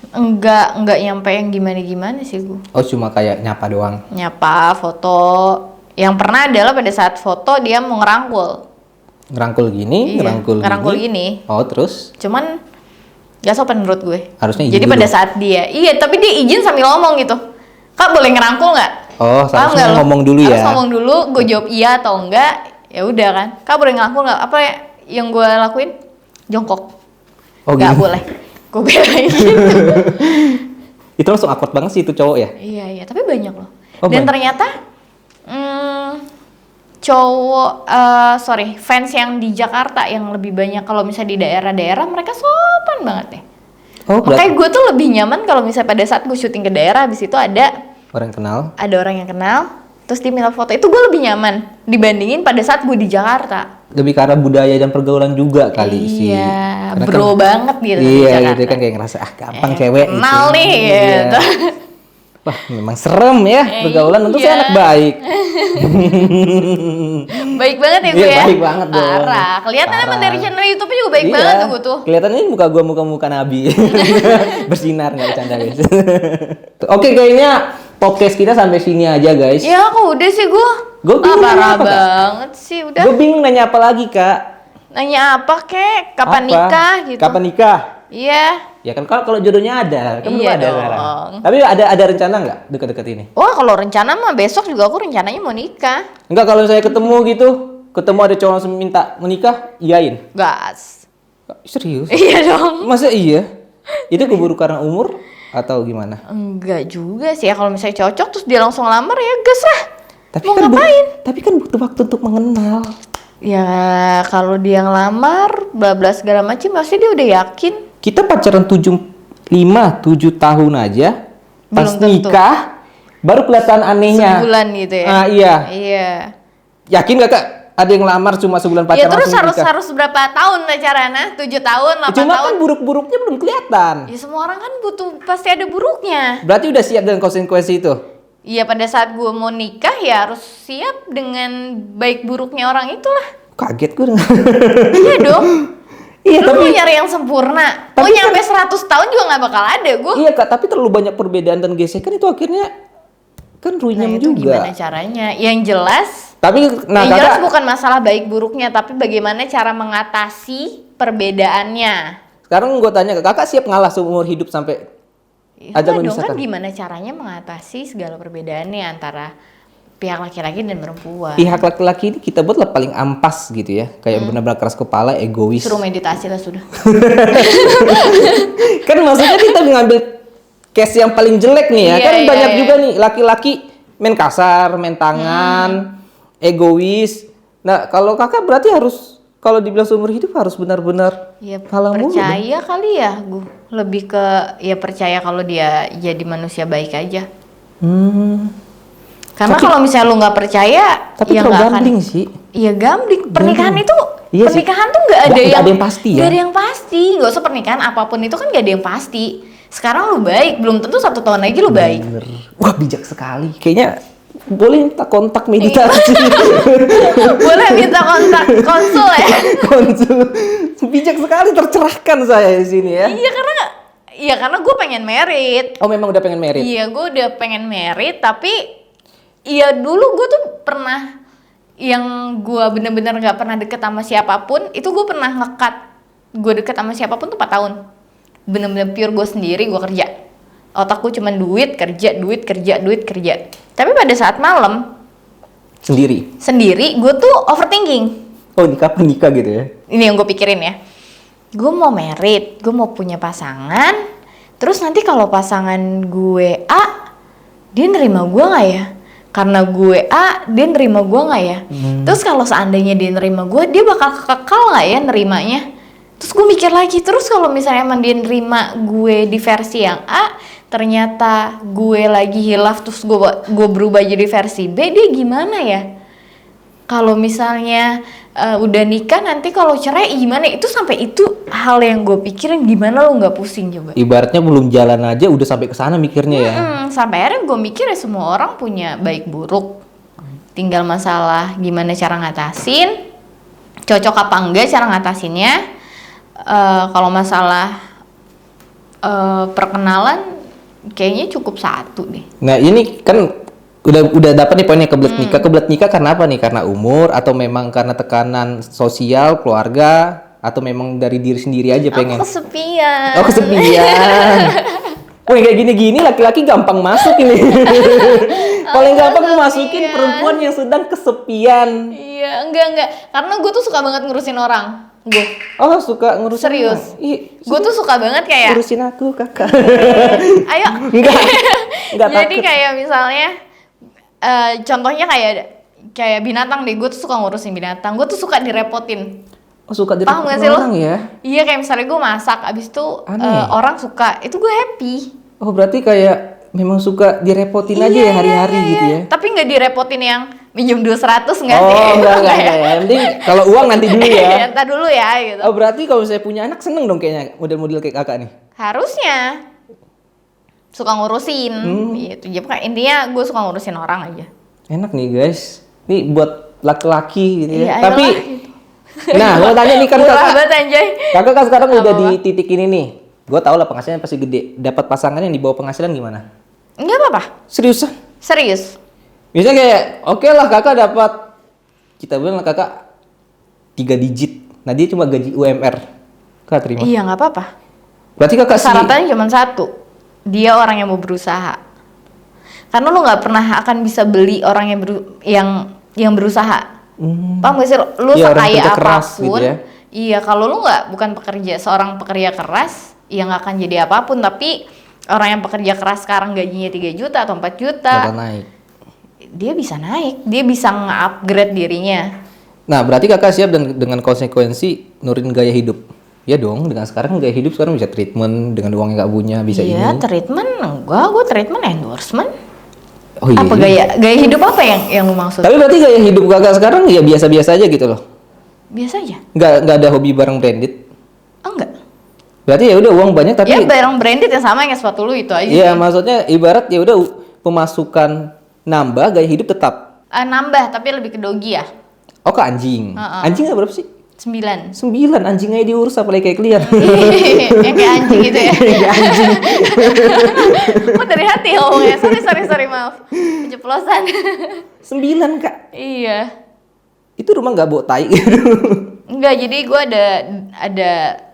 enggak nyampe yang gimana-gimana sih gue. Oh cuma kayak nyapa doang. Nyapa, foto. Yang pernah adalah pada saat foto dia mau ngerangkul. Ngerangkul gini, Iya, ngerangkul gini. Oh terus? Cuman gak sopan menurut gue. Harusnya izin Jadi dulu. pada saat dia, iya tapi dia izin sambil ngomong gitu. Kak boleh ngerangkul nggak? Oh, Paham seharusnya nggak lo? ngomong dulu ya. Harus ngomong dulu, gue jawab iya atau enggak. Ya udah kan. Kak boleh ngerangkul nggak? Apa yang gue lakuin? Jongkok. Oh Nggak gitu. boleh. Gue bilang gitu. Itu langsung awkward banget sih itu cowok ya. Iya, tapi banyak loh. Oh, Dan banyak. ternyata Cowok, fans yang di Jakarta yang lebih banyak. Kalau misalnya di daerah-daerah mereka sopan banget deh. Oh, Makanya gue tuh lebih nyaman kalau misalnya pada saat gue syuting ke daerah, habis itu ada orang kenal. orang yang kenal, terus dia minta foto, itu gue lebih nyaman dibandingin pada saat gue di Jakarta. Lebih karena budaya dan pergaulan juga kali sih. Iya, Karena bro banget gitu di Iya, Jakarta. gitu kan kayak ngerasa gampang cewek. Kenal gitu. nih, Iya. gitu. Wah, memang serem ya pergaulan. Untuk saya Iya. anak baik. Baik banget ya gue Iya, ya. baik banget dong. Parah. Kelihatan emang Parah. dari channel YouTube juga baik Iya. banget tuh gue tuh. Kelihatannya ini muka nabi. Bersinar, nggak bercanda guys. Oke, kayaknya podcast kita sampai sini aja guys. Ya kok udah sih gue. Gue bingung nanya parah apa, Kak? banget sih udah. Gue bingung nanya apa lagi kak? Nanya apa kek? Kapan Apa? nikah gitu? Kapan nikah? Iya. Ya kan kalau jodohnya ada, kan belum Iya ada dong. sekarang. Tapi ada rencana nggak deket-deket ini? Wah kalau rencana mah besok juga aku rencananya mau nikah. Enggak, kalau saya ketemu gitu, ketemu ada cowok langsung minta menikah, iyain. Gas. Serius? Iya dong. Masa iya? Itu keburu karena umur atau gimana? Enggak juga sih ya, kalau misalnya cocok terus dia langsung lamar ya gas lah. Tapi Mau kan ngapain? tapi kan butuh waktu untuk mengenal. Ya kalau dia ngelamar, bla bla segala macam, pasti dia udah yakin. Kita pacaran 7 tahun aja, pas Belum tentu. nikah baru kelihatan anehnya. Sebulan gitu ya. Ah, iya. Iya. Yakin gak kak? Ada yang lamar cuma sebulan Ya pacaran terus langsung nikah? harus berapa tahun pacarannya? 7 tahun, 8 Cuma tahun. kan buruk-buruknya belum kelihatan. Ya semua orang kan butuh, pasti ada buruknya. Berarti udah siap dengan konsekuensi itu? Iya pada saat gue mau nikah ya harus siap dengan baik buruknya orang itulah. Kaget gue dengar. Iya dong. Iya, Lu tapi mau nyari yang sempurna, mau tapi nyampe 100 tahun juga nggak bakal ada gue. iya kak, tapi terlalu banyak perbedaan dan gesekan itu akhirnya kan runyam Itu juga. gimana caranya? Yang jelas, Tapi nah yang jelas kakak, bukan masalah baik buruknya, tapi bagaimana cara mengatasi perbedaannya. sekarang gue tanya ke kakak, siap ngalah seumur hidup sampai Iya ajal dong, memisahkan? kan gimana caranya mengatasi segala perbedaannya antara pihak laki-laki dan perempuan. Pihak laki-laki ini kita buatlah paling ampas gitu ya, kayak benar-benar keras kepala, egois. Suruh meditasi lah sudah. Kan maksudnya kita ngambil case yang paling jelek nih ya. Iya, Kan iya, banyak iya. juga nih laki-laki main kasar, main tangan, egois. Nah, kalau kakak berarti harus, kalau dibilang seumur hidup harus benar-benar Ya halang mulu dong. percaya kali ya, gue lebih ke ya percaya kalau dia jadi manusia baik aja. Karena Tapi- kalau misalnya lu nggak percaya, Tapi ya terlalu nggak akan. gambling sih. Iya gambling. Pernikahan itu, Iya sih. pernikahan tuh nggak ada Nggak yang ada yang pasti ya. Nggak ada yang pasti. Nggak usah pernikahan apapun itu kan nggak ada yang pasti. Sekarang lu baik, belum tentu 1 tahun lagi lu baik. Bener. Wah, bijak sekali. Kayaknya boleh minta kontak meditasi. Boleh minta kontak konsul ya? Konsul. Bijak sekali, tercerahkan saya di sini ya. Iya karena gue pengen merit. Oh, memang udah pengen married. Iya, gue udah pengen merit, tapi iya dulu gue tuh pernah yang gue bener-bener nggak pernah deket sama siapapun, itu gue pernah ngekat gue deket sama siapapun tuh 4 tahun. Bener-bener pure gue sendiri, gue kerja. Otakku cuman duit, kerja, duit, kerja, duit, kerja. Tapi pada saat malam Sendiri. gue tuh overthinking. Oh, nikah gitu ya. Ini yang gue pikirin ya. Gue mau merit, gue mau punya pasangan. Terus nanti kalau pasangan gue A, dia nerima gue nggak ya? Karena gue A, dia nerima gue nggak ya? Terus kalau seandainya dia nerima gue, dia bakal kekal nggak ya nerimanya? Terus gue mikir lagi, terus kalau misalnya emang dia nerima gue di versi yang A, ternyata gue lagi hilaf, terus gue berubah jadi versi B, dia gimana ya? Kalau misalnya udah nikah nanti kalau cerai gimana? Itu sampai itu hal yang gue pikirin, gimana lo nggak pusing coba? Ibaratnya belum jalan aja udah sampai ke sana mikirnya ya. Sampai akhirnya gue mikir ya semua orang punya baik buruk, tinggal masalah gimana cara ngatasin, cocok apa enggak cara ngatasinnya. Kalau masalah perkenalan kayaknya cukup 1 deh. Nah, ini kan udah dapat nih poinnya kebelet nikah. Kebelet nikah karena apa nih? Karena umur atau memang karena tekanan sosial, keluarga, atau memang dari diri sendiri aja pengen? Aku kesepian. Oh, kesepian. Wih, kayak gini-gini laki-laki gampang masuk ini. Paling gampang masukin perempuan yang sedang kesepian. Iya, enggak. Karena gue tuh suka banget ngurusin orang. Gue. Oh, suka ngurusin Serius. orang? Ih, Gue tuh suka banget kayak, ngurusin aku, kakak. ayo. Enggak Jadi takut. kayak misalnya, contohnya kayak binatang deh, gue tuh suka ngurusin binatang, gue tuh suka direpotin. Oh, suka Paham gak direpotin sih lo? orang ya? Iya, kayak misalnya gue masak, abis itu Aneh. orang suka, itu gue happy. Oh, berarti kayak memang suka direpotin aja ya hari-hari gitu ya? Tapi nggak direpotin yang minjem 200 nggak Oh, sih? enggak. Yang penting kalau uang nanti dulu ya. Entar dulu ya gitu. Oh, berarti kalau saya punya anak seneng dong kayaknya model-model kayak kakak nih. Harusnya suka ngurusin gitu. Jadi pokoknya intinya gue suka ngurusin orang aja. Enak nih guys. Nih buat laki-laki gitu ya. Iya, Tapi ayolah, gitu. nah, mau tanya nih kan Murah kakak. banget anjay. Kakak kan sekarang udah Apa? di titik ini nih. Gue tau lah penghasilannya pasti gede. Dapat pasangan yang di bawah penghasilan gimana? Enggak apa-apa. Seriusan? Serius. Misalnya kayak oke lah kakak dapat, kita bilang lah kakak 3 digit. Nah dia cuma gaji UMR. Kakak terima? Iya, nggak apa-apa. Berarti kakak sih. Syaratnya cuma satu. Dia orang yang mau berusaha. Karena lu nggak pernah akan bisa beli orang yang berusaha. Paham gak sih? Lu Iya, orang sekaya kerja keras apapun. gitu ya. Iya, kalau lu bukan seorang pekerja keras, ya nggak akan jadi apapun. Tapi orang yang pekerja keras sekarang gajinya 3 juta atau 4 juta, Bakal naik. dia bisa naik, dia bisa nge-upgrade dirinya. Nah berarti kakak siap dengan konsekuensi nurin gaya hidup. Ya dong, dengan sekarang gaya hidup sekarang bisa treatment dengan uang yang gak punya, bisa Iya, ini. treatment enggak, gue treatment endorsement. Oh iya. Apa gaya hidup apa yang lu maksud? Tapi berarti gaya hidup kakak sekarang ya biasa-biasa aja gitu loh. Biasa aja. Nggak ada hobi barang branded. Enggak. Berarti ya udah uang banyak tapi Ya barang branded yang sama kayak sepatu lu itu aja iya, sih. maksudnya ibarat ya udah pemasukan nambah, gaya hidup tetap. Nambah tapi lebih ke dogi ya. Oh ke anjing. Anjing berapa sih? 9. 9. Anjing aja diurus apalagi kayak kalian. Yang kayak anjing gitu ya. Kayak anjing. Kok dari hati ngomongnya? Sorry maaf. Keceplosan. 9 kak. Iya. Itu rumah nggak bawa tai gitu. Enggak, jadi gue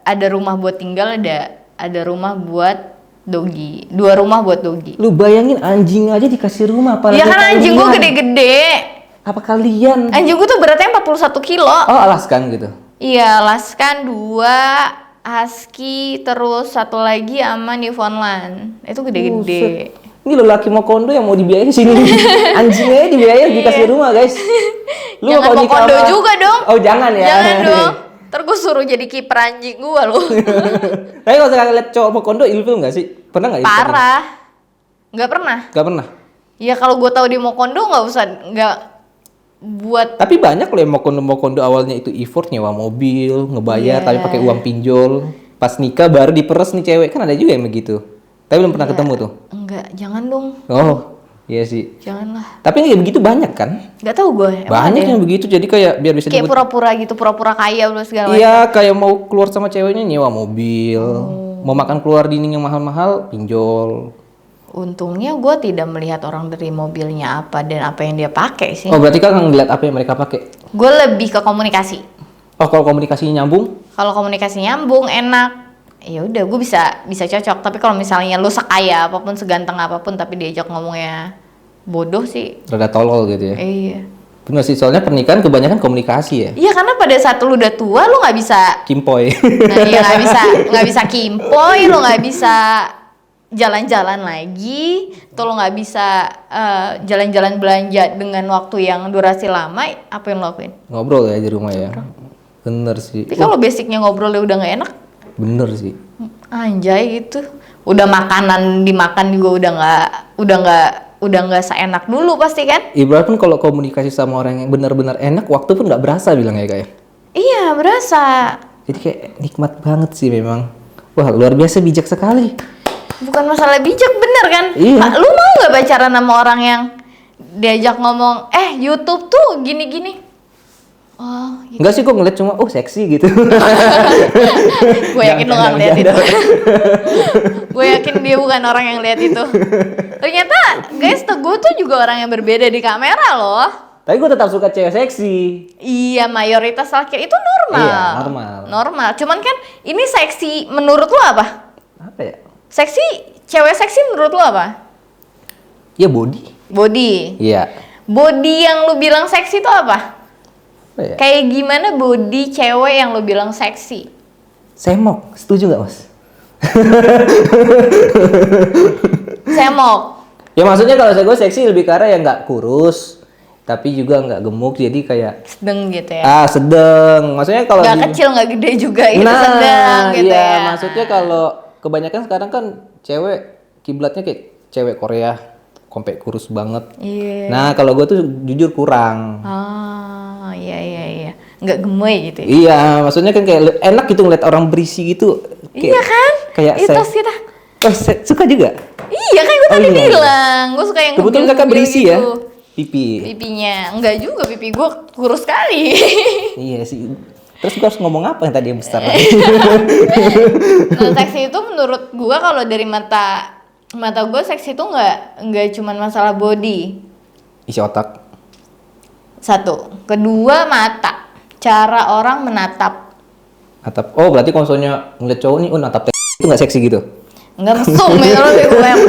ada rumah buat tinggal, ada rumah buat dogi. 2 rumah buat dogi. Lu bayangin anjing aja dikasih rumah apalagi Ya kan anjing gue kalian. gede-gede. Apa kalian? Anjing gue tuh beratnya 41 kilo. Oh, Alaskan gitu. Iya, Alaskan 2, Husky, terus satu lagi sama Newfoundland. Itu gede-gede. Buset. Ini lelaki mau kondo yang mau dibiayain sini. Anjingnya dibiayain dikasih rumah, guys. Lu Jangan mau mau nikah kondo sama- juga dong. Oh, jangan ya. Jangan dong. Ntar gue suruh jadi kiper anjing gue loh. Tapi kalau saya lihat cowok mau kondo ilfil nggak sih? Pernah nggak? Parah. Nggak pernah. Gak pernah. Ya kalau gue tahu dia mau kondo nggak buat. Tapi banyak loh yang mau kondo awalnya itu effort nyewa mobil, ngebayar Iya. tapi pakai uang pinjol. Pas nikah baru diperes nih cewek. Kan ada juga yang begitu. Tapi belum pernah ketemu tuh. Enggak, jangan dong. Oh, iya sih. Janganlah. Tapi yang begitu banyak kan? Nggak tahu gue. Banyak yang begitu jadi kayak biar bisa kayak nyebut. pura-pura gitu, pura-pura kaya udah segala macam. Iya, kayak mau keluar sama ceweknya nyewa mobil. Mau makan keluar dining yang mahal-mahal, pinjol. Untungnya gue tidak melihat orang dari mobilnya apa dan apa yang dia pakai sih. Oh, berarti kan ngeliat apa yang mereka pakai. Gue lebih ke komunikasi. Oh, kalau komunikasinya nyambung? Kalau komunikasi nyambung, enak. Ya udah, gue bisa cocok. Tapi kalau misalnya lu sekaya apapun, seganteng apapun, tapi diajak ngomongnya bodoh sih. Rada tolol gitu ya. Iya. Bener sih, soalnya pernikahan kebanyakan komunikasi ya. Iya, karena pada saat lu udah tua, lu nggak bisa. Kimpoy. Nah, iya nggak bisa kimpoy, lu nggak bisa jalan-jalan lagi, tuh lo nggak bisa jalan-jalan belanja dengan waktu yang durasi lama. Apa yang lo lakuin? Ngobrol ya di rumah ya. Bener sih. Tapi kalau basicnya ngobrolnya udah nggak enak, Bener sih. anjay gitu. Udah makanan dimakan juga udah nggak seenak dulu pasti kan? Ibarat pun kalau komunikasi sama orang yang benar-benar enak, waktu pun nggak berasa bilang ya kayak. Iya, berasa. Jadi kayak nikmat banget sih memang. Wah, luar biasa bijak sekali. Bukan masalah bijak, bener kan? Iya. Lu mau nggak pacaran sama orang yang diajak ngomong, YouTube tuh gini-gini? Oh, gitu. Enggak sih, gue ngeliat cuma, oh seksi gitu. Gue yakin lo gak ngeliat itu. Gue yakin dia bukan orang yang lihat itu. Ternyata guys, gue tuh juga orang yang berbeda di kamera loh. Tapi gue tetap suka cewek seksi. Iya, mayoritas laki itu normal. Iya, normal. Normal. Cuman kan ini seksi menurut lo apa? Apa ya? Cewek seksi menurut lo apa? Ya body. Body. Iya. Body yang lu bilang seksi itu apa? Apa ya? Kayak gimana body cewek yang lu bilang seksi? Semok, setuju gak mas? Semok. Ya maksudnya kalau gue seksi lebih ke arah yang nggak kurus, tapi juga nggak gemuk, jadi kayak Sedang gitu ya. sedang. Maksudnya kalau Nggak kecil nggak gede juga gitu, nah, sedang gitu iya, ya. maksudnya kalau kebanyakan sekarang kan cewek kiblatnya kayak cewek Korea, kompak kurus banget. Iya. Nah, kalau gue tuh jujur kurang. Oh, iya. Nggak gemoy gitu ya. Iya, maksudnya kan kayak enak gitu ngeliat orang berisi gitu. Iya kan? Kayak Itu saya, kita. suka juga. Iya kan gue tadi iya. bilang, gue suka yang Kebetulan kakak ngebil-ngebil berisi gitu. ya, pipi. Pipinya, enggak juga pipi gue kurus sekali. Iya sih. Terus gue harus ngomong apa yang tadi yang besar? Nah, seksi itu menurut gue kalau dari mata gue seksi itu nggak cuman masalah body. Isi otak. Satu, kedua mata, cara orang menatap. Atap. Oh, berarti kalau misalnya ngeliat cowok nih, natap itu nggak seksi gitu? Nggak mesum ya kalau gue yang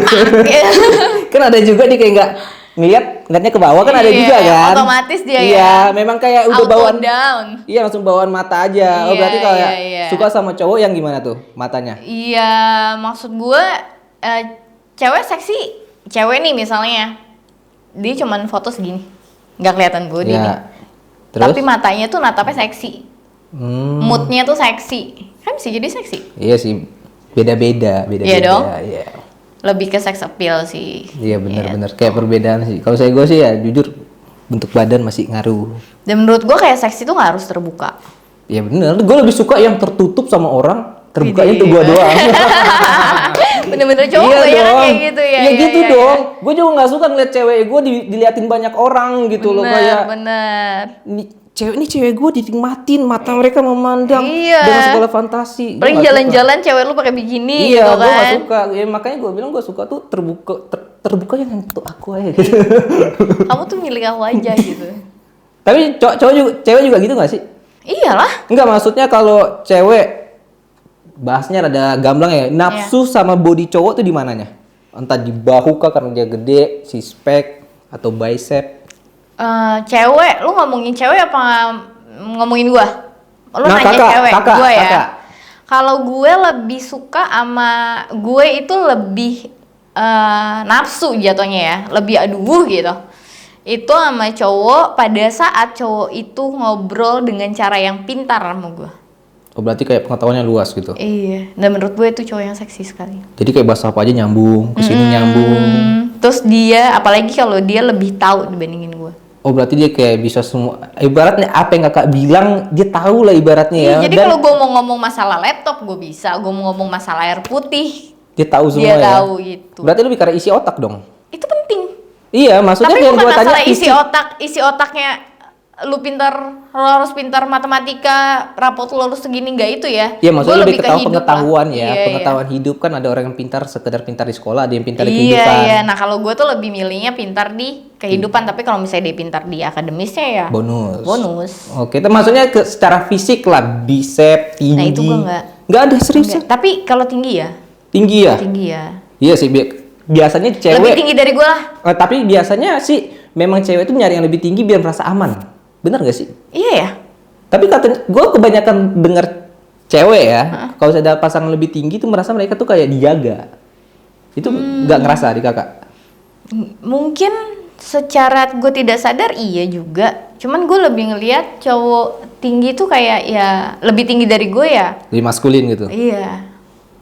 Kan ada juga nih kayak nggak ngeliatnya ke bawah kan ada Iya, juga kan? otomatis dia iya, ya. memang kayak udah Auto bawaan. down. Iya, langsung bawaan mata aja. Oh, Iya, berarti kayak iya. suka sama cowok yang gimana tuh matanya? Iya, maksud gue cewek seksi, cewek nih misalnya, dia cuman foto segini, nggak kelihatan body nih. Iya. Terus? Tapi matanya tuh natapnya seksi, moodnya tuh seksi, kan bisa jadi seksi. Iya sih, beda-beda. Iya dong? Iya. Lebih ke sex appeal sih. Iya benar-benar kayak perbedaan sih. Kalau gue sih ya jujur bentuk badan masih ngaruh. Dan menurut gue kayak seksi tuh nggak harus terbuka. Iya benar. Gue lebih suka yang tertutup sama orang, terbukanya Widih. tuh gue doang. Bener-bener cowok iya ya kan dong. kayak gitu ya. Iya iya, gitu iya, dong. Gue juga nggak suka ngeliat cewek gue diliatin banyak orang gitu loh kayak. Bener. Ini cewek gue dinikmatin, mata mereka memandang Iya. dengan segala fantasi. Gua Paling nggak suka. jalan-jalan cewek lu pakai bikini Iya, gitu gue kan. gak suka. Ya, makanya gue bilang gue suka tuh terbuka yang untuk aku aja gitu. Kamu tuh milik aku aja gitu. Tapi cowok juga, cewek juga gitu gak sih? Iyalah. Enggak, maksudnya kalau cewek bahasnya rada gamblang ya. Nafsu sama body cowok tuh di mananya? Entah di bahu kah karena dia gede, six pack atau bicep. Cewek, lu ngomongin cewek apa ngomongin gua? Lu Nah, nanya cewek, gua ya. kakak. Kalau gue lebih suka sama gue itu lebih nafsu jatuhnya ya, lebih aduh gitu. Itu sama cowok pada saat cowok itu ngobrol dengan cara yang pintar sama gue. Oh, berarti kayak pengetahuannya luas gitu. Iya, dan menurut gue itu cowok yang seksi sekali. Jadi kayak bahasa apa aja nyambung, kesini nyambung. Terus dia, apalagi kalau dia lebih tahu dibandingin gue. Oh, berarti dia kayak bisa semua. Ibaratnya apa yang kakak bilang, dia tahu lah ibaratnya ya. Iya, jadi Dan kalau gue mau ngomong masalah laptop gue bisa, gue mau ngomong masalah air putih dia tahu semua dia ya. tahu gitu. Berarti lebih karena isi otak dong. Itu penting. Iya, maksudnya Tapi yang bukan gua tanya masalah isi otaknya lu lo harus pintar matematika, rapot lo harus segini nggak itu ya. Iya, maksudnya Gua lebih ke tahu hidup pengetahuan lah. ya. Iya, Pengetahuan hidup kan ada orang yang pintar sekedar pintar di sekolah, ada yang pintar di Iya, kehidupan. iya. Nah, kalau gue tuh lebih milihnya pintar di kehidupan, tapi kalau misalnya dia pintar di akademisnya ya bonus. Oke, itu maksudnya secara fisik lah, bicep, tinggi. Nah, itu gua nggak. Nggak ada serius. Enggak. Tapi kalau tinggi ya, Tinggi ya? tinggi ya. Iya sih, biasanya cewek. Lebih tinggi dari gue lah. Tapi biasanya sih memang cewek itu nyari yang lebih tinggi biar merasa aman. Bener gak sih? Iya ya. Tapi kata gue kebanyakan dengar cewek ya, kalau ada pasangan lebih tinggi tuh merasa mereka tuh kayak dijaga. Itu nggak ngerasa di kakak? Mungkin secara gue tidak sadar iya juga. Cuman gue lebih ngelihat cowok tinggi tuh kayak ya lebih tinggi dari gue ya. Lebih maskulin gitu. Iya.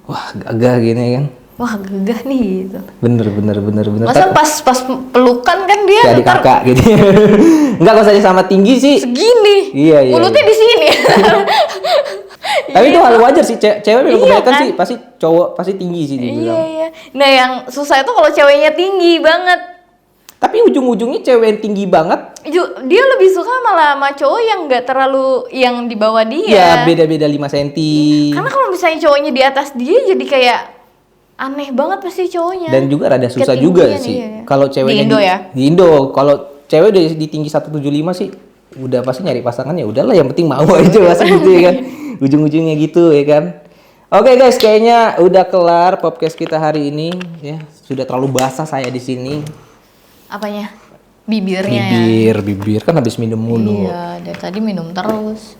Wah, gagah gini kan. Wah, gagah nih gitu. Bener. Masa pas pelukan kan dia Kayak adik ntar kakak gitu. Enggak, kalau saya sama tinggi sih. segini. Iya. Mulutnya di sini. Tapi itu hal wajar sih, cewek memang Iya, kebanyakan kan? sih pasti cowok pasti tinggi sih dibilang. Iya. Nah, yang susah itu kalau ceweknya tinggi banget. Tapi ujung-ujungnya cewek yang tinggi banget, Dia lebih suka malah sama cowok yang nggak terlalu yang di bawah dia. ya beda-beda 5 cm. Karena kalau misalnya cowoknya di atas dia jadi kayak aneh banget pasti cowoknya. Dan juga rada susah juga Ketinggian, sih. iya. Kalau ceweknya Di Indo ya? Di Indo, kalau cewek udah di tinggi 175 sih udah pasti nyari pasangan ya udahlah yang penting mau aja masa gitu ya kan. Ujung-ujungnya gitu ya kan. Oke guys, kayaknya udah kelar podcast kita hari ini ya. Sudah terlalu basah saya di sini. Apanya? Bibirnya ya. Bibir kan habis minum mulu. Iya, dari tadi minum terus.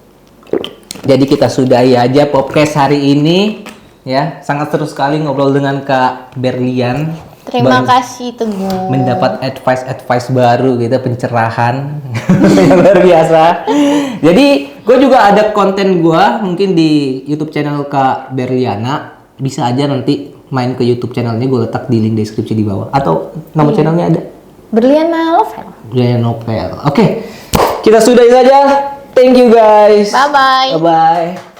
Jadi kita sudahi aja podcast hari ini ya. Sangat seru sekali ngobrol dengan Kak Berlian. Terima kasih Teguh. mendapat advice baru gitu, pencerahan yang luar biasa. Jadi gue juga ada konten gue mungkin di YouTube channel Kak Berliana, bisa aja nanti main ke YouTube channelnya, gue letak di link deskripsi di bawah, atau nama channelnya ada Berliana Novel. Berliana Novel. Oke, kita sudahi saja. Thank you guys. Bye bye. Bye bye.